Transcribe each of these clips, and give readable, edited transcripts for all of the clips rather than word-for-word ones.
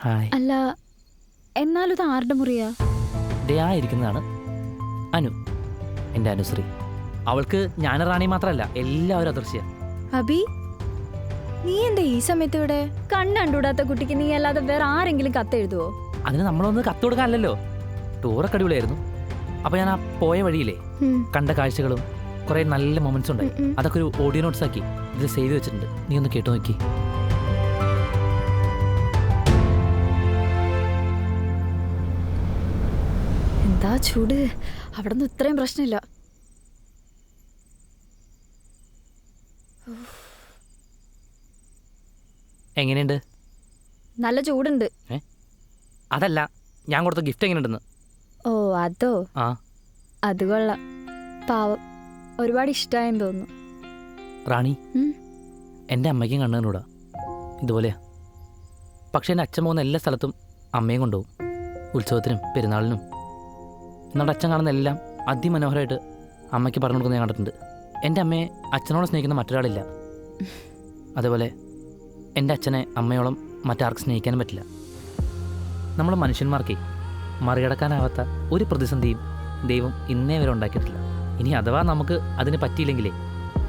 Hi. അല്ല, എന്നാലും ഇത് ആരുടെ മുറിയാ? ദേ ആ ഇരിക്കുന്നതാണ് അനു, എൻ്റെ അനുശ്രീ. അവൾക്ക് ഞാൻ റാണി മാത്രമല്ല, എല്ലാവരും അദൃശ്യ. അബി, നീ എന്താ ഈ സമയത്ത് ഇവിടെ? കണ്ടൂടാത്ത കുട്ടിക്ക് നീ അല്ലാതെ വേറെ ആരെങ്കിലും കത്തെഴുതുവോ? അതിന് നമ്മളൊന്ന് കത്ത് കൊടുക്കാനല്ലോ. ടൂറൊക്കെ അടിപൊളിയായിരുന്നു. അപ്പോൾ ഞാൻ ആ പോയ വഴിയില്ലേ കണ്ട കാഴ്ചകളും കുറേ നല്ല മൊമെന്റ്സ് ഉണ്ടായി. അതൊക്കെ ഒരു ഓഡിയോ നോട്ട്സ് ആക്കി ഇതിൽ സേവ് ചെയ്ത് വെച്ചിട്ടുണ്ട്. നീ ഒന്ന് കേട്ടു നോക്കി. എന്താ ചൂട്! അവിടെ നിന്ന് ഇത്രയും പ്രശ്നമില്ല. എങ്ങനെയുണ്ട്? നല്ല ചൂടുണ്ട്. അതല്ല, ഞാൻ കൊടുത്ത ഗിഫ്റ്റ് എങ്ങനെയുണ്ടെന്ന്. ഓ അതോ? ആ, അത് കൊള്ളാം. പാവം, ഒരുപാട് ഇഷ്ടമായെന്ന് തോന്നുന്നു. റാണി, എൻ്റെ അമ്മയ്ക്കും കണ്ണൂടാ ഇതുപോലെയാ. പക്ഷേ എൻ്റെ അച്ഛൻ പോകുന്ന എല്ലാ സ്ഥലത്തും അമ്മയും കൊണ്ടുപോകും. ഉത്സവത്തിനും പെരുന്നാളിനും. നമ്മുടെ അച്ഛൻ കാണുന്ന എല്ലാം അതിമനോഹരമായിട്ട് അമ്മയ്ക്ക് പറഞ്ഞു കൊടുക്കുന്നത് ഞാൻ കണ്ടിട്ടുണ്ട്. എൻ്റെ അമ്മയെ അച്ഛനോട് സ്നേഹിക്കുന്ന മറ്റൊരാളില്ല. അതേപോലെ എൻ്റെ അച്ഛനെ അമ്മയോളം മറ്റാർക്കും സ്നേഹിക്കാനും പറ്റില്ല. നമ്മൾ മനുഷ്യന്മാർക്ക് മറികടക്കാനാവാത്ത ഒരു പ്രതിസന്ധിയും ദൈവം ഇന്നേ വരെ ഉണ്ടാക്കിയിട്ടില്ല. ഇനി അഥവാ നമുക്ക് അതിന് പറ്റിയില്ലെങ്കിലേ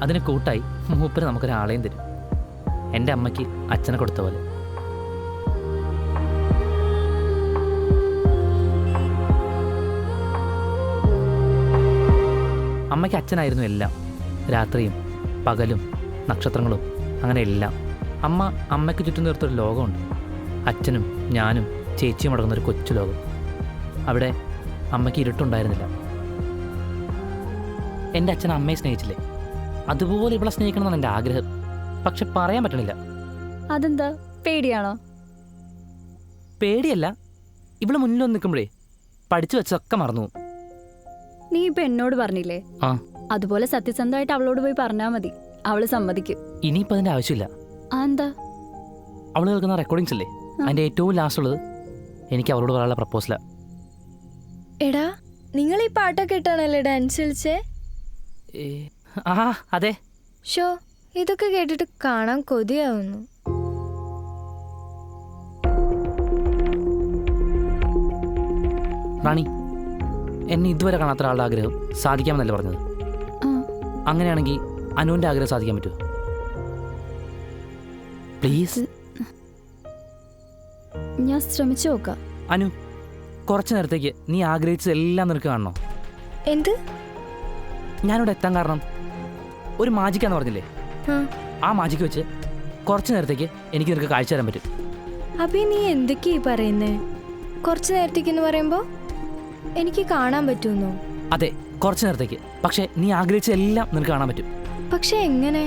അതിന് കൂട്ടായി മൂപ്പര് നമുക്കൊരാളെയും തരും. എൻ്റെ അമ്മയ്ക്ക് അച്ഛനെ കൊടുത്ത പോലെ. അമ്മയ്ക്ക് അച്ഛനായിരുന്നു എല്ലാം. രാത്രിയും പകലും നക്ഷത്രങ്ങളും അങ്ങനെ എല്ലാം. അമ്മ അമ്മയ്ക്ക് ചുറ്റും തീർത്തൊരു ലോകമുണ്ട്. അച്ഛനും ഞാനും ചേച്ചിയും അടങ്ങുന്നൊരു കൊച്ചു ലോകം. അവിടെ അമ്മയ്ക്ക് ഇരുട്ടുണ്ടായിരുന്നില്ല. എൻ്റെ അച്ഛൻ അമ്മയെ സ്നേഹിച്ചില്ലേ, അതുപോലെ ഇവിടെ സ്നേഹിക്കണമെന്നാണ് എൻ്റെ ആഗ്രഹം. പക്ഷെ പറയാൻ പറ്റണില്ല. അതെന്താ, പേടിയാണോ? പേടിയല്ല, ഇവിടെ മുന്നിൽ വന്ന് നിൽക്കുമ്പോഴേ പഠിച്ചു വെച്ചതൊക്കെ മറന്നു പോകും. നീ ഇപ്പൊ എന്നോട് പറഞ്ഞില്ലേ? ആ, അതുപോലെ സത്യസന്ധമായിട്ട് അവളോട് പോയി പറഞ്ഞാൽ മതി, അവള് സമ്മതിക്കും. ഇനിയിപ്പോൾ അതിൻ്റെ ആവശ്യമില്ല. എന്താ? അവൾ കേൾക്കുന്ന റെക്കോർഡിങ്സ് അല്ലേ, അതിൻ്റെ ഏറ്റവും ലാസ്റ്റ് ഉള്ളത് എനിക്ക് അവളോട് പറയാനുള്ള പ്രപ്പോസലാണ്. എടാ, നിങ്ങൾ ഈ പാട്ടൊക്കെ ഇട്ടാണല്ലേ ഡാൻസ് കളിച്ചേ? ആ അതെ. ഷോ, ഇതൊക്കെ കേട്ടിട്ട് കാണാൻ കൊതിയാവുന്നു. റാണി, എന്നെ ഇതുവരെ കാണാത്ത ഒരാളുടെ ആഗ്രഹം സാധിക്കാമെന്നല്ലേ പറഞ്ഞത്? അങ്ങനെയാണെങ്കിൽ അനുവിൻ്റെ ആഗ്രഹം സാധിക്കാൻ പറ്റുമോ? പ്ലീസ്. ഞാൻ ശ്രമിച്ചു നോക്കാം. അനു, കുറച്ച് നേരത്തേക്ക് നീ ആഗ്രഹിച്ചതെല്ലാം നിനക്ക് കാണണോ? എന്ത്? ഞാനിവിടെ എത്താൻ കാരണം ഒരു മാജിക്കാന്ന് പറഞ്ഞില്ലേ, ആ മാജിക്ക് വെച്ച് കുറച്ച് നേരത്തേക്ക് എനിക്ക് നിനക്ക് കാഴ്ച തരാൻ പറ്റും. അബി, നീ എന്തൊക്കെയാ ഈ പറയുന്നേ? കുറച്ച് നേരത്തേക്കെന്ന് പറയുമ്പോ എനിക്ക് കാണാൻ പറ്റുമെന്നോ? അതെ, കുറച്ച് നേരത്തേക്ക്. പക്ഷേ നീ ആഗ്രഹിച്ചതെല്ലാം നിനക്ക് കാണാൻ പറ്റും. പക്ഷെ എങ്ങനെ?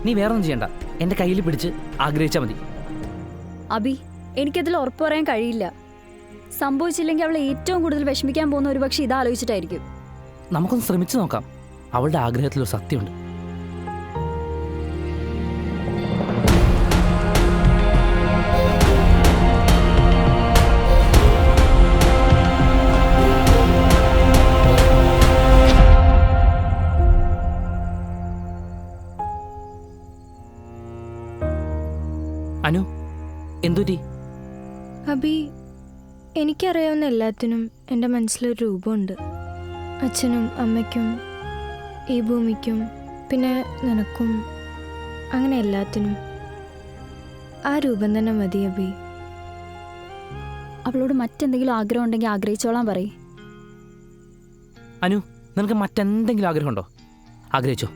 നീ വേറൊന്നും ചെയ്യണ്ട, എൻ്റെ കയ്യിൽ പിടിച്ച് ആഗ്രഹിച്ചാൽ മതി. അബി, എനിക്കതിൽ ഉറപ്പ് പറയാൻ കഴിയില്ല. സംഭവിച്ചില്ലെങ്കിൽ അവളെ ഏറ്റവും കൂടുതൽ വിഷമിക്കാൻ പോകുന്ന ഒരു പക്ഷെ ഇതാലോചിച്ചിട്ടായിരിക്കും. നമുക്കൊന്ന് ശ്രമിച്ചു നോക്കാം. അവളുടെ ആഗ്രഹത്തിലൊരു സത്യമുണ്ട്. അനു, എന്തുറ്റി? അബി, എനിക്കറിയാവുന്ന എല്ലാത്തിനും എൻ്റെ മനസ്സിലൊരു രൂപമുണ്ട്. അച്ഛനും അമ്മയ്ക്കും ഈ ഭൂമിക്കും പിന്നെ നിനക്കും, അങ്ങനെ എല്ലാത്തിനും ആ രൂപം തന്നെ മതി അബി. അവളോട് മറ്റെന്തെങ്കിലും ആഗ്രഹം ഉണ്ടെങ്കിൽ ആഗ്രഹിച്ചോളാൻ പറയ്. അനു, നിനക്ക് മറ്റെന്തെങ്കിലും ആഗ്രഹമുണ്ടോ? ആഗ്രഹിച്ചോ,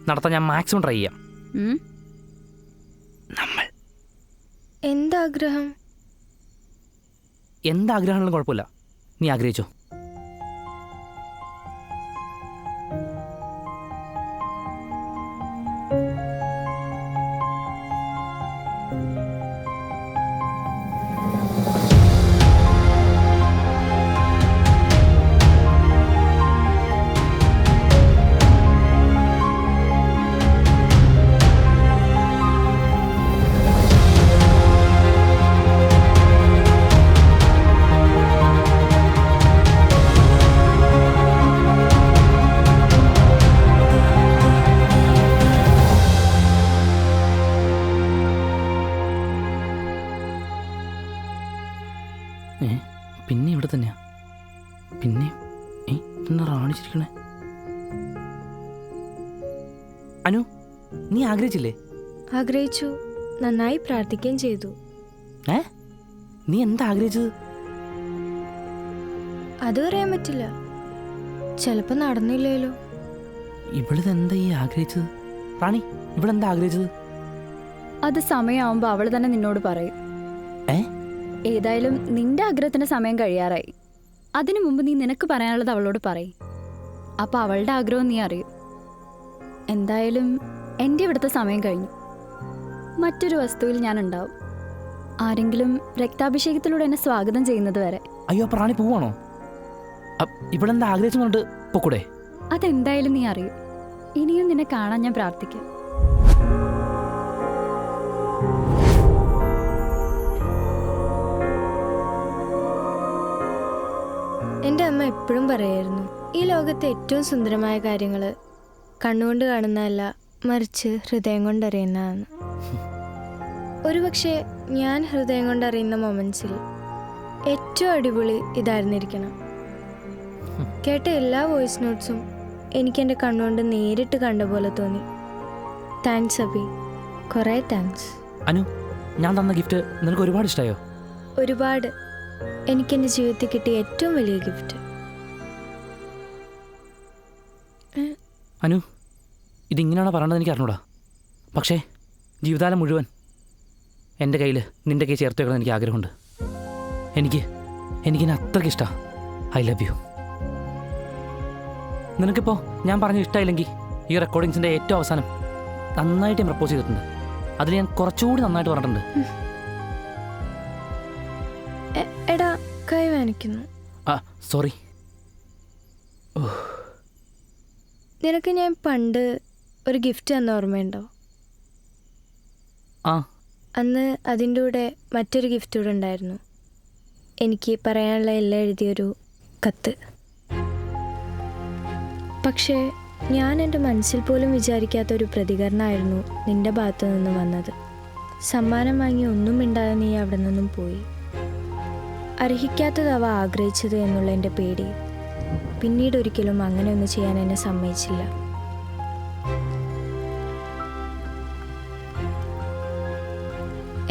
നടത്താൻ ഞാൻ മാക്സിമം ട്രൈ ചെയ്യാം. നമ്മൾ എന്താഗ്രഹം? എന്താഗ്രഹമാണെങ്കിലും കുഴപ്പമില്ല, നീ ആഗ്രഹിച്ചോ. പിന്നെ ഇവിടെ തന്നെയാ. പിന്നെ എന്നാ റാണിച്ചിരിക്കണേ? അനു, നീ ആഗ്രഹിച്ചില്ലേ? ആഗ്രഹിച്ചു, നന്നായി പ്രാർത്ഥിക്കുകയും ചെയ്തു. നീ എന്താ ആഗ്രഹിച്ചത്? അത് പറയാൻ പറ്റില്ല, ചിലപ്പോ നടന്നില്ലേലോ. ഇവളിതെന്താ ഈ ആഗ്രഹിച്ചത്? റാണി, ഇവളെന്താ ആഗ്രഹിച്ചത്? അത് സമയമാവുമ്പോ അവൾ തന്നെ നിന്നോട് പറയും. ഏതായാലും നിന്റെ ആഗ്രഹത്തിന്റെ സമയം കഴിയാറായി. അതിനു മുമ്പ് നീ നിനക്ക് പറയാനുള്ളത് അവളോട് പറയും. അപ്പൊ അവളുടെ ആഗ്രഹം നീ അറിയും. എന്തായാലും എൻ്റെ ഇവിടുത്തെ സമയം കഴിഞ്ഞു. മറ്റൊരു വസ്തുവിൽ ഞാൻ ഉണ്ടാവും. ആരെങ്കിലും രക്താഭിഷേകത്തിലൂടെ എന്നെ സ്വാഗതം ചെയ്യുന്നത് വരെ. അയ്യോ, അപ്പൊ റാണി പോവാണോ? ഇവളെന്താ ആഗ്രഹിച്ചു? പൊക്കൂടെ? അതെന്തായാലും നീ അറിയും. ഇനിയും നിന്നെ കാണാൻ ഞാൻ പ്രാർത്ഥിക്കാം. എൻ്റെ അമ്മ എപ്പോഴും പറയായിരുന്നു, ഈ ലോകത്തെ ഏറ്റവും സുന്ദരമായ കാര്യങ്ങൾ കണ്ണുകൊണ്ട് കാണുന്നതല്ല, മറിച്ച് ഹൃദയം കൊണ്ടറിയുന്നതാണ്. ഒരുപക്ഷെ ഞാൻ ഹൃദയം കൊണ്ടറിയുന്ന മൊമെന്റ്സിൽ ഏറ്റവും അടിപൊളി ഇതായിരുന്നിരിക്കണം. കേട്ട എല്ലാ വോയിസ് നോട്ട്സും എനിക്ക് എൻ്റെ കണ്ണുകൊണ്ട് നേരിട്ട് കണ്ട പോലെ തോന്നി. താങ്ക്സ് അബി, കുറേ താങ്ക്സ്. അനു, ഞാൻ തന്ന ഗിഫ്റ്റ് നിനക്ക് ഒരുപാട് ഇഷ്ടമായോ? ഒരുപാട്. എനിക്കെൻ്റെ ജീവിതത്തിൽ കിട്ടിയ ഏറ്റവും വലിയ ഗിഫ്റ്റ്. അനു, ഇതിങ്ങനെയാണ് പറയേണ്ടത് എനിക്ക് അറിഞ്ഞൂടാ. പക്ഷേ ജീവിതകാലം മുഴുവൻ എൻ്റെ കയ്യിൽ നിൻ്റെ കൈ ചേർത്ത് വെക്കണം എനിക്ക് ആഗ്രഹമുണ്ട്. എനിക്കിനെ അത്രയ്ക്ക് ഇഷ്ടമാണ്. I love you. നിനക്കിപ്പോൾ ഞാൻ പറഞ്ഞ ഇഷ്ടമായില്ലെങ്കിൽ ഈ റെക്കോർഡിങ്സിൻ്റെ ഏറ്റവും അവസാനം നന്നായിട്ട് ഞാൻ പ്രപ്പോസ് ചെയ്തിട്ടുണ്ട്. അതിൽ ഞാൻ കുറച്ചുകൂടി നന്നായിട്ട് പറഞ്ഞിട്ടുണ്ട്. എടാ, കൈ വേനിക്കുന്നു. സോറി. നിനക്ക് ഞാൻ പണ്ട് ഒരു ഗിഫ്റ്റ് തന്ന ഓർമ്മയുണ്ടോ? അന്ന് അതിൻ്റെ കൂടെ മറ്റൊരു ഗിഫ്റ്റ് കൂടെ ഉണ്ടായിരുന്നു. എനിക്ക് പറയാനുള്ള എല്ലാം എഴുതിയൊരു കത്ത്. പക്ഷേ ഞാൻ എൻ്റെ മനസ്സിൽ പോലും വിചാരിക്കാത്ത ഒരു പ്രതികരണമായിരുന്നു നിൻ്റെ ഭാഗത്തു നിന്നും വന്നത്. സമ്മാനം വാങ്ങി ഒന്നും മിണ്ടാതെ നീ അവിടെ നിന്നും പോയി. അർഹിക്കാത്തത് അവ ആഗ്രഹിച്ചത് എന്നുള്ള എൻ്റെ പേടി പിന്നീട് ഒരിക്കലും അങ്ങനെ ഒന്നും ചെയ്യാൻ എന്നെ സമ്മതിച്ചില്ല.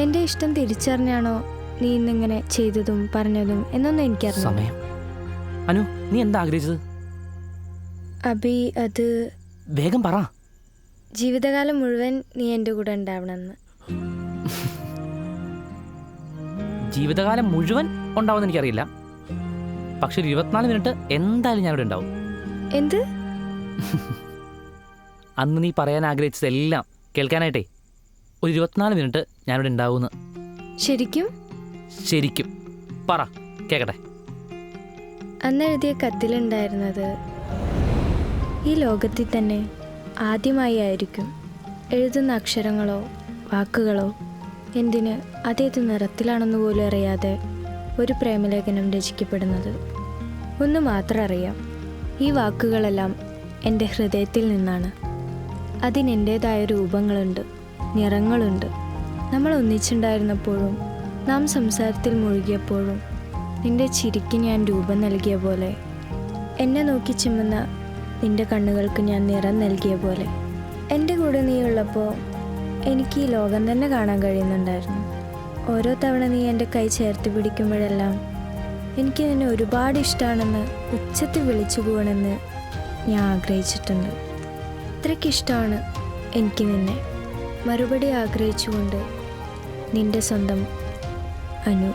എൻ്റെ ഇഷ്ടം തിരിച്ചറിഞ്ഞാണോ നീ ഇന്നിങ്ങനെ ചെയ്തതും പറഞ്ഞതും എന്നൊന്നും എനിക്കറിയാം. അനു, നീ എന്താ ആഗ്രഹിച്ചത്? അബി, അത് വേഗം പറ. ജീവിതകാലം മുഴുവൻ നീ എൻ്റെ കൂടെ ഉണ്ടാവണമെന്ന്. ജീവിതകാലം മുഴുവൻ ഉണ്ടാവുമെന്ന് എനിക്കറിയില്ല, പക്ഷെ 24 മിനിറ്റ് എന്തായാലും ഞാനിവിടെ ഉണ്ടാവും. എന്ത്? അന്ന് നീ പറയാൻ ആഗ്രഹിച്ചതെല്ലാം കേൾക്കാനായിട്ടേ ഒരു 24 മിനിറ്റ് ഞാനിവിടെ ഉണ്ടാവുമെന്ന്. ശരിക്കും? ശരിക്കും പറ, കേക്കട്ടെ. അന്ന് എഴുതിയ കത്തിലുണ്ടായിരുന്നത്, ഈ ലോകത്തിൽ തന്നെ ആദ്യമായി ആയിരിക്കും എഴുതുന്ന അക്ഷരങ്ങളോ വാക്കുകളോ എന്തിന് അതേത് നിറത്തിലാണെന്ന് പോലും അറിയാതെ ഒരു പ്രേമലേഖനം രചിക്കപ്പെടുന്നത്. ഒന്ന് മാത്രം അറിയാം, ഈ വാക്കുകളെല്ലാം എൻ്റെ ഹൃദയത്തിൽ നിന്നാണ്. അതിനെൻ്റേതായ രൂപങ്ങളുണ്ട്, നിറങ്ങളുണ്ട്. നമ്മൾ ഒന്നിച്ചുണ്ടായിരുന്നപ്പോഴും നാം സംസാരത്തിൽ മുഴുകിയപ്പോഴും നിൻ്റെ ചിരിക്ക് ഞാൻ രൂപം നൽകിയ പോലെ, എന്നെ നോക്കി ചിമ്മുന്ന നിൻ്റെ കണ്ണുകൾക്ക് ഞാൻ നിറം നൽകിയ പോലെ, എൻ്റെ കൂടെ നീ ഉള്ളപ്പോൾ എനിക്ക് ഈ ലോകം തന്നെ കാണാൻ കഴിയുന്നുണ്ടായിരുന്നു. ഓരോ തവണ നീ എൻ്റെ കൈ ചേർത്ത് പിടിക്കുമ്പോഴെല്ലാം എനിക്ക് നിന്നെ ഒരുപാട് ഇഷ്ടമാണെന്ന് ഉച്ചത്തിൽ വിളിച്ചു പോകണമെന്ന് ഞാൻ ആഗ്രഹിച്ചിട്ടുണ്ട്. അത്രയ്ക്കിഷ്ടമാണ് എനിക്ക് നിന്നെ. മറുപടി ആഗ്രഹിച്ചുകൊണ്ട് നിൻ്റെ സ്വന്തം അനു.